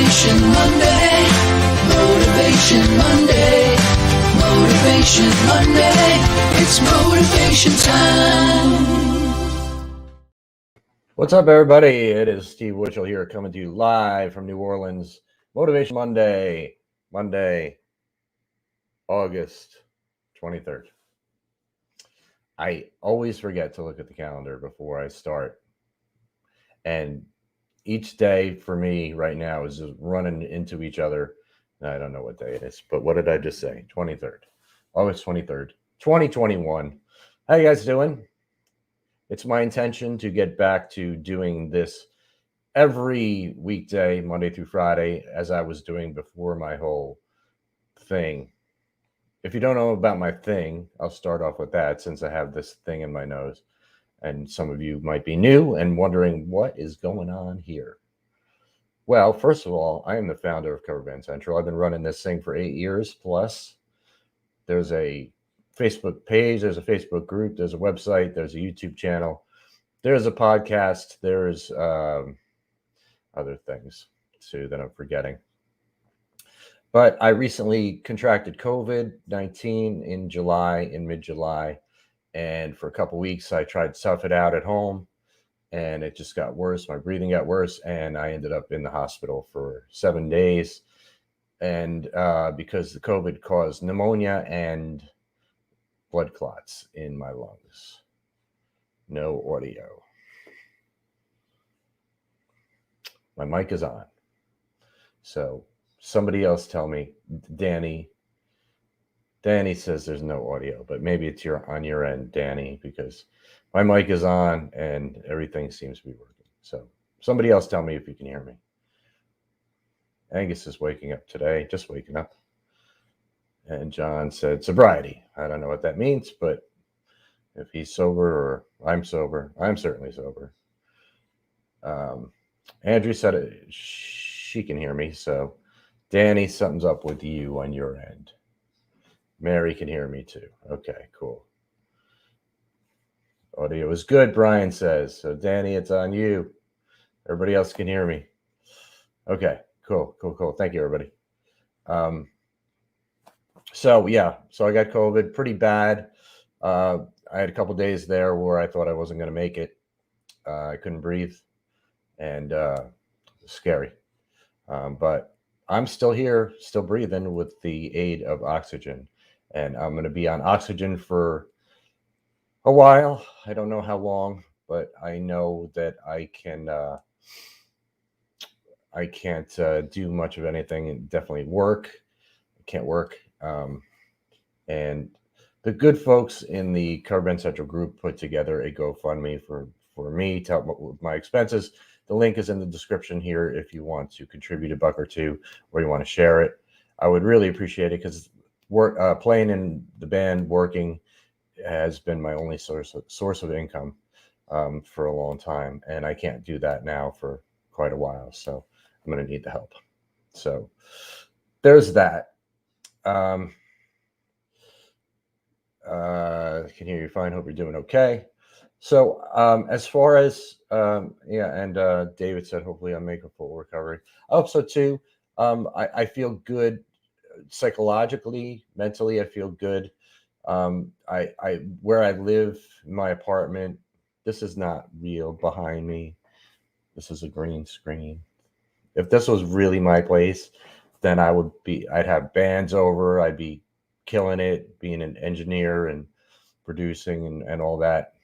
Motivation Monday. Motivation Monday. Motivation Monday. It's motivation time. What's up, everybody? It is Steve Witchell here, coming to you live from New Orleans. Motivation Monday, August 23rd. I always forget to look at the calendar before I start. And each day for me right now is just running into each other. I don't know what day it is, but what did I just say? 23rd. August 23rd, 2021. How you guys doing? It's my intention to get back to doing this every weekday, Monday through Friday, as I was doing before my whole thing. If you don't know about my thing, I'll start off with that, since I have this thing in my nose. And some of you might be new and wondering what is going on here. Well, first of all, I am the founder of Cover Band Central. I've been running this thing for 8 years plus. There's a Facebook page, there's a Facebook group, there's a website, there's a YouTube channel, there's a podcast, there's other things too that I'm forgetting. But I recently contracted COVID-19 in mid-July. And for a couple weeks, I tried to tough it out at home, and it just got worse. My breathing got worse, and I ended up in the hospital for 7 days. And because the COVID caused pneumonia and blood clots in my lungs. No audio. My mic is on. So somebody else tell me, Danny says there's no audio, but maybe it's on your end, Danny, because my mic is on and everything seems to be working. So somebody else tell me if you can hear me. Angus is waking up today, just waking up. And John said sobriety. I don't know what that means, but if he's sober or I'm sober, I'm certainly sober. Andrew said she can hear me. So Danny, something's up with you on your end. Mary can hear me too. Okay, cool. Audio is good, Brian says. So Danny, it's on you. Everybody else can hear me. Okay, cool. Thank you, everybody. So I got COVID pretty bad. I had a couple days there where I thought I wasn't going to make it. I couldn't breathe, and it was scary. But I'm still here, still breathing with the aid of oxygen. And I'm going to be on oxygen for a while. I don't know how long, but I know that I can't do much of anything and definitely work. I can't work. And the good folks in the Cover Band Central group put together a GoFundMe for me to help with my expenses. The link is in the description here if you want to contribute $1 or $2 or you want to share it. I would really appreciate it, because playing in the band, working, has been my only source of income for a long time, and I can't do that now for quite a while. So I'm going to need the help. So there's that. Can hear you fine. Hope you're doing okay. So as far as David said, hopefully I'll make a full recovery. I hope so too. I feel good psychologically, mentally. I feel good. I where I live, my apartment, this is not real behind me. This is a green screen. If this was really my place, then I'd have bands over. I'd be killing it, being an engineer and producing and all that.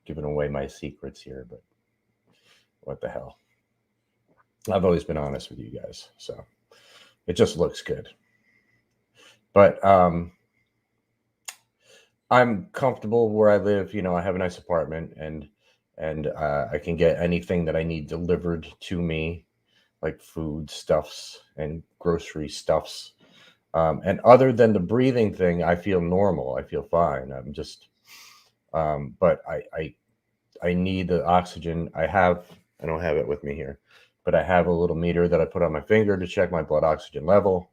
Giving away my secrets here, but what the hell? I've always been honest with you guys, so it just looks good. But I'm comfortable where I live. I have a nice apartment, and I can get anything that I need delivered to me, like food stuffs and grocery stuffs. And other than the breathing thing, I feel normal. I feel fine. I'm just, but I need the oxygen. I don't have it with me here, but I have a little meter that I put on my finger to check my blood oxygen level,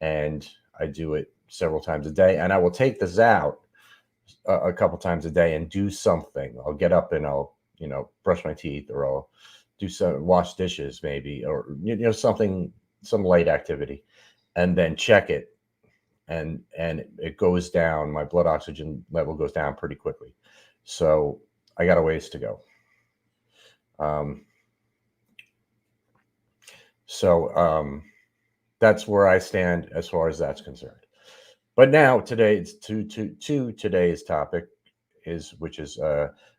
and I do it several times a day. And I will take this out a couple times a day and do something. I'll get up and I'll, brush my teeth, or I'll do some wash dishes maybe, or something, some light activity, and then check it, and it goes down. My blood oxygen level goes down pretty quickly. So I got a ways to go. Um, so that's where I stand as far as that's concerned. But now today's to today's topic which is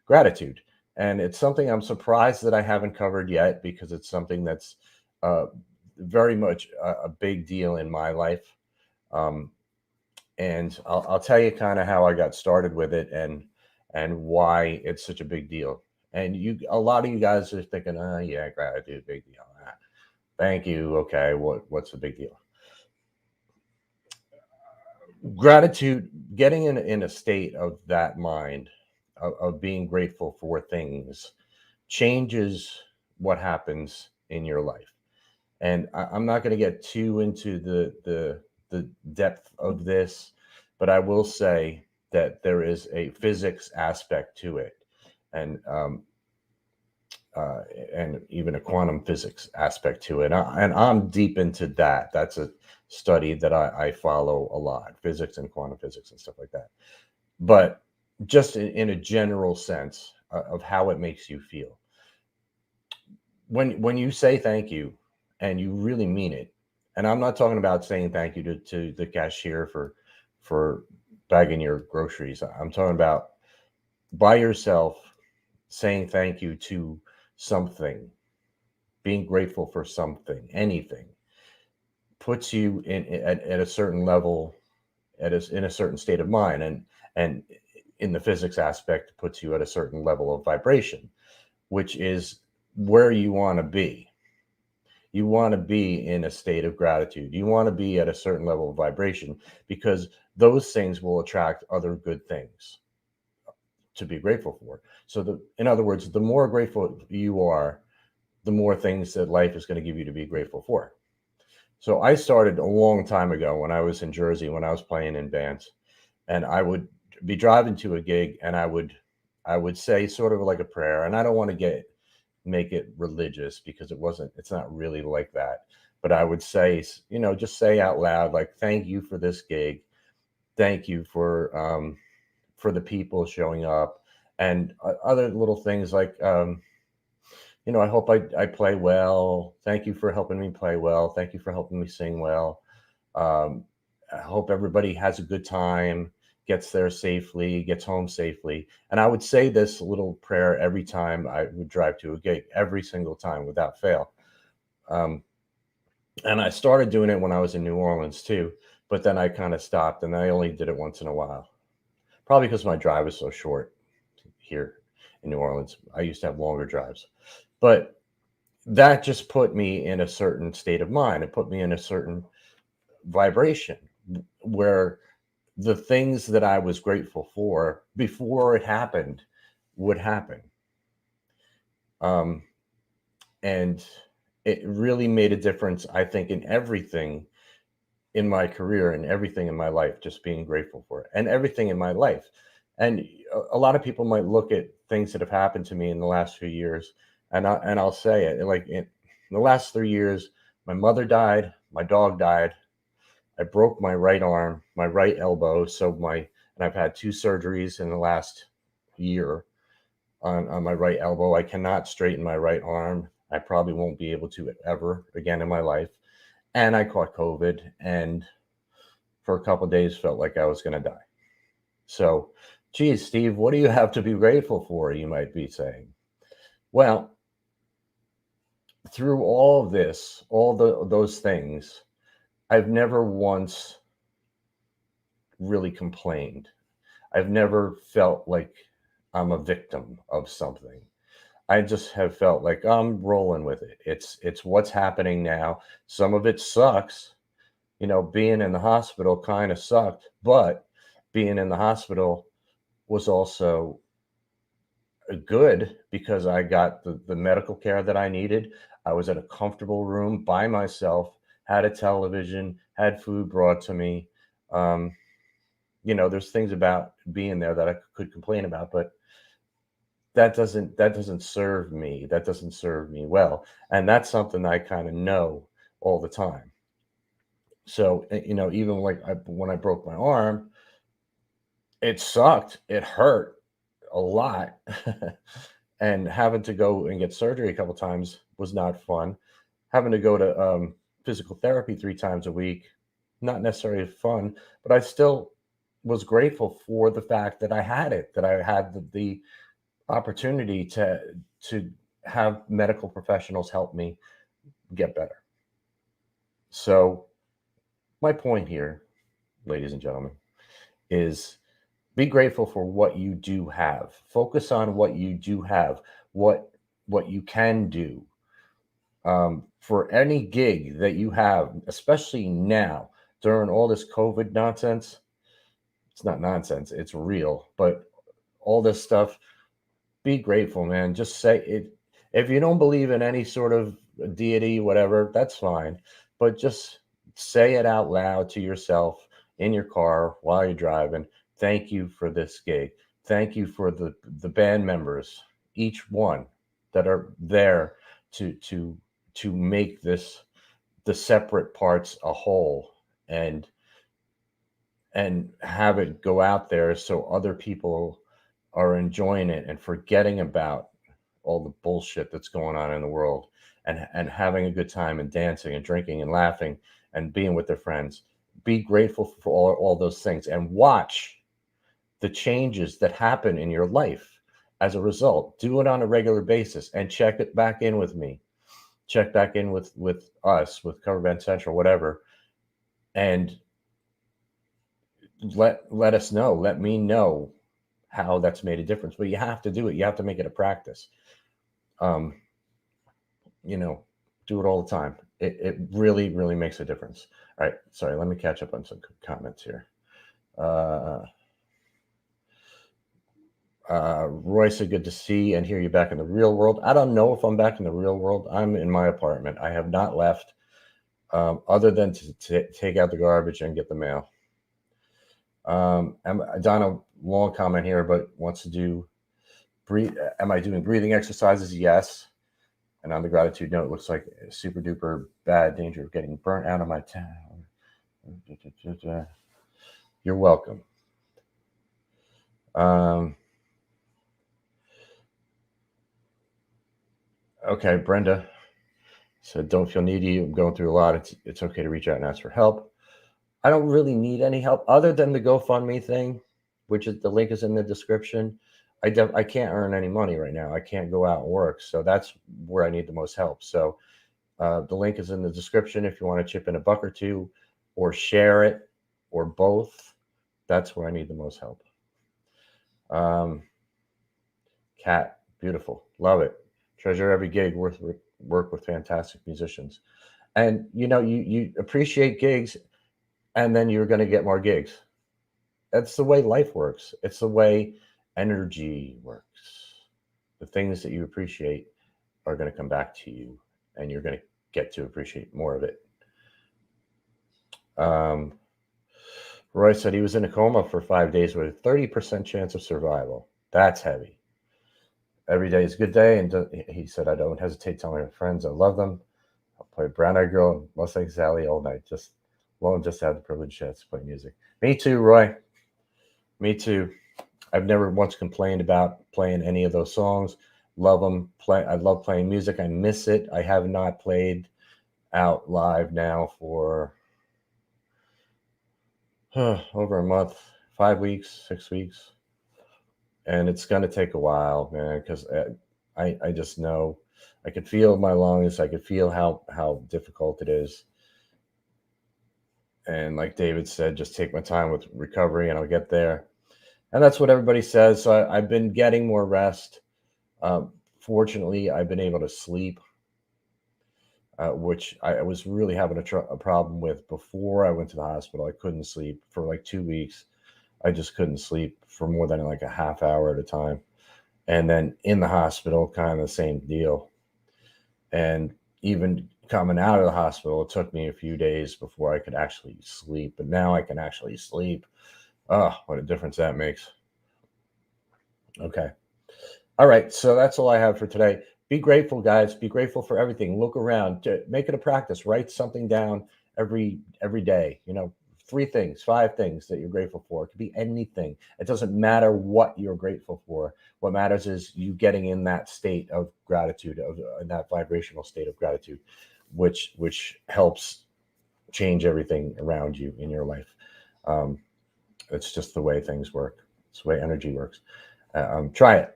gratitude, and it's something I'm surprised that I haven't covered yet, because it's something that's uh, very much a big deal in my life. Um, and I'll tell you kind of how I got started with it, and why it's such a big deal. And a lot of you guys are thinking, oh yeah, gratitude, big deal. Ah, thank you. Okay, what's the big deal? Gratitude, getting in a state of that mind, of being grateful for things, changes what happens in your life. And I'm not going to get too into the depth of this, but I will say that there is a physics aspect to it, and uh, and even a quantum physics aspect to it. And I'm deep into that. That's a study that I follow a lot, physics and quantum physics and stuff like that. But just in a general sense of how it makes you feel. When you say thank you and you really mean it, and I'm not talking about saying thank you to the cashier for bagging your groceries. I'm talking about by yourself saying thank you to something, being grateful for something, anything, puts you at a certain level, in a certain state of mind, and in the physics aspect, puts you at a certain level of vibration, which is where you want to be. You want to be in a state of gratitude. You want to be at a certain level of vibration, because those things will attract other good things to be grateful for. So in other words, the more grateful you are, the more things that life is going to give you to be grateful for. So I started a long time ago when I was in Jersey, when I was playing in bands, and I would be driving to a gig, and I would say sort of like a prayer, and I don't want to make it religious, because it's not really like that. But I would say, just say out loud, like, thank you for this gig. Thank you for the people showing up, and other little things like, I hope I play well. Thank you for helping me play well. Thank you for helping me sing well. Um, I hope everybody has a good time, gets there safely, gets home safely. And I would say this little prayer every time I would drive to a gig, every single time without fail. Um, and I started doing it when I was in New Orleans too, but then I kind of stopped, and I only did it once in a while. Probably because my drive is so short here in New Orleans. I used to have longer drives. But that just put me in a certain state of mind. It put me in a certain vibration where the things that I was grateful for before it happened would happen. And it really made a difference, I think, in everything in my career and everything in my life, just being grateful for it, and everything in my life. And a lot of people might look at things that have happened to me in the last few years, and I'll say it, like, in the last 3 years, my mother died, my dog died, I broke my right arm, my right elbow. And I've had 2 surgeries in the last year on my right elbow. I cannot straighten my right arm. I probably won't be able to ever again in my life. And I caught COVID, and for a couple of days felt like I was going to die. So, geez, Steve, what do you have to be grateful for? You might be saying. Well, through all of this, those things, I've never once really complained. I've never felt like I'm a victim of something. I just have felt like I'm rolling with it. It's what's happening now. Some of it sucks. Being in the hospital kind of sucked, but being in the hospital was also good, because I got the medical care that I needed. I was at a comfortable room by myself, had a television, had food brought to me. There's things about being there that I could complain about, but that doesn't serve me. That doesn't serve me well. And that's something I kind of know all the time. So, even like when I broke my arm, it sucked. It hurt a lot. And having to go and get surgery a couple times was not fun. Having to go to physical therapy 3 times a week, not necessarily fun, but I still was grateful for the fact that I had it, that I had the opportunity to have medical professionals help me get better. So my point here, ladies and gentlemen, is be grateful for what you do have. Focus on what you do have, what you can do. For any gig that you have, especially now during all this COVID nonsense. It's not nonsense, it's real. But all this stuff, be grateful, man. Just say it. If you don't believe in any sort of deity, whatever, that's fine. But just say it out loud to yourself in your car while you're driving. Thank you for this gig. Thank you for the band members, each one that are there to make this the separate parts a whole, and have it go out there so other people are enjoying it and forgetting about all the bullshit that's going on in the world, and having a good time and dancing and drinking and laughing and being with their friends. Be grateful for all those things, and watch the changes that happen in your life as a result. Do it on a regular basis and check it back in with me. Check back in with us, with Cover Band Central, whatever, and let us know. Let me know how that's made a difference. But you have to do it. You have to make it a practice. Do it all the time. It really, really makes a difference. All right. Sorry, let me catch up on some comments here. Roy said, good to see and hear you back in the real world. I don't know if I'm back in the real world. I'm in my apartment. I have not left, other than to take out the garbage and get the mail. Donna, long comment here, but wants to do am I doing breathing exercises? Yes. And on the gratitude note, it looks like super duper bad danger of getting burnt out of my town. You're welcome. Okay, Brenda said, don't feel needy. I'm going through a lot. It's okay to reach out and ask for help. I don't really need any help other than the GoFundMe thing, which is the link is in the description. I can't earn any money right now. I can't go out and work. So that's where I need the most help. So the link is in the description if you want to chip in $1 or $2 or share it or both. That's where I need the most help. Kat, beautiful. Love it. Treasure every gig. Work with fantastic musicians. And, you appreciate gigs, and then you're going to get more gigs. That's the way life works. It's the way energy works. The things that you appreciate are going to come back to you, and you're going to get to appreciate more of it. Roy said he was in a coma for 5 days with a 30% chance of survival. That's heavy. Every day is a good day, and he said, I don't hesitate telling my friends I love them. I'll play Brown Eyed Girl and Mustang Sally all night. Just to have the privilege to play music. Me too, Roy. Me too. I've never once complained about playing any of those songs. Love them. I love playing music. I miss it. I have not played out live now for over a month, 5 weeks, 6 weeks. And it's going to take a while, man, because I just know I could feel my lungs. I could feel how difficult it is. And like David said, just take my time with recovery and I'll get there. And that's what everybody says. So I've been getting more rest. Fortunately, I've been able to sleep, which I was really having a problem with before I went to the hospital. I couldn't sleep for like 2 weeks. I just couldn't sleep for more than like a half hour at a time. And then in the hospital, kind of the same deal. And even coming out of the hospital, it took me a few days before I could actually sleep. But now I can actually sleep. Oh, what a difference that makes. Okay. All right, so that's all I have for today. Be grateful, guys. Be grateful for everything. Look around. Make it a practice. Write something down every day. 3 things, 5 things that you're grateful for. It could be anything. It doesn't matter what you're grateful for. What matters is you getting in that state of gratitude, in that vibrational state of gratitude, which helps change everything around you in your life. It's just the way things work. It's the way energy works. Try it.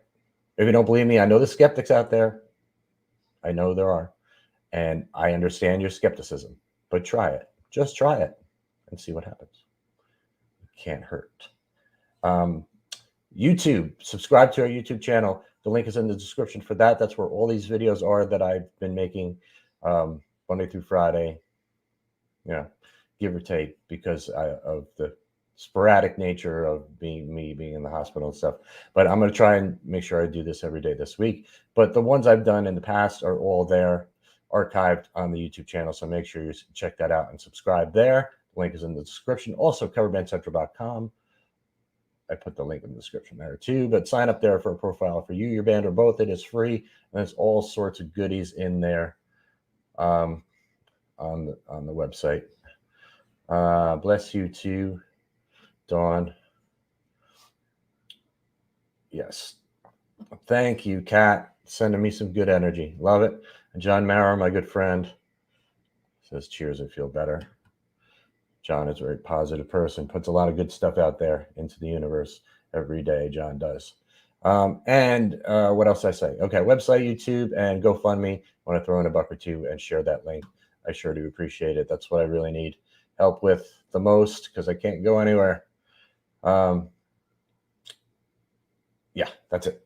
If you don't believe me, I know there's skeptics out there. I know there are. And I understand your skepticism, but try it. Just try it and see what happens. It can't hurt. YouTube, subscribe to our YouTube channel. The link is in the description for that. That's where all these videos are that I've been making Monday through Friday, give or take, because of the sporadic nature of being in the hospital and stuff. But I'm going to try and make sure I do this every day this week. But the ones I've done in the past are all there, archived on the YouTube channel. So make sure you check that out and subscribe there. The link is in the description. Also, coverbandcentral.com. I put the link in the description there too. But sign up there for a profile for you, your band, or both. It is free, and there's all sorts of goodies in there on the website. Bless you too, Dawn. Yes. Thank you, Kat. Sending me some good energy. Love it. And John Maurer, my good friend, says, cheers, I feel better. John is a very positive person, puts a lot of good stuff out there into the universe every day. John does. And what else did I say? Okay, website, YouTube, and GoFundMe. I want to throw in a buck or two and share that link. I sure do appreciate it. That's what I really need help with the most, because I can't go anywhere. Yeah, that's it.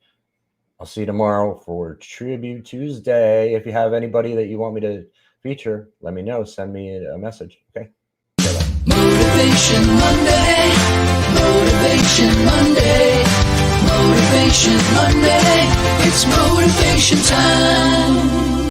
I'll see you tomorrow for Tribute Tuesday. If you have anybody that you want me to feature, let me know. Send me a message. Okay. Motivation Monday. Motivation Monday. Motivation Monday. It's motivation time.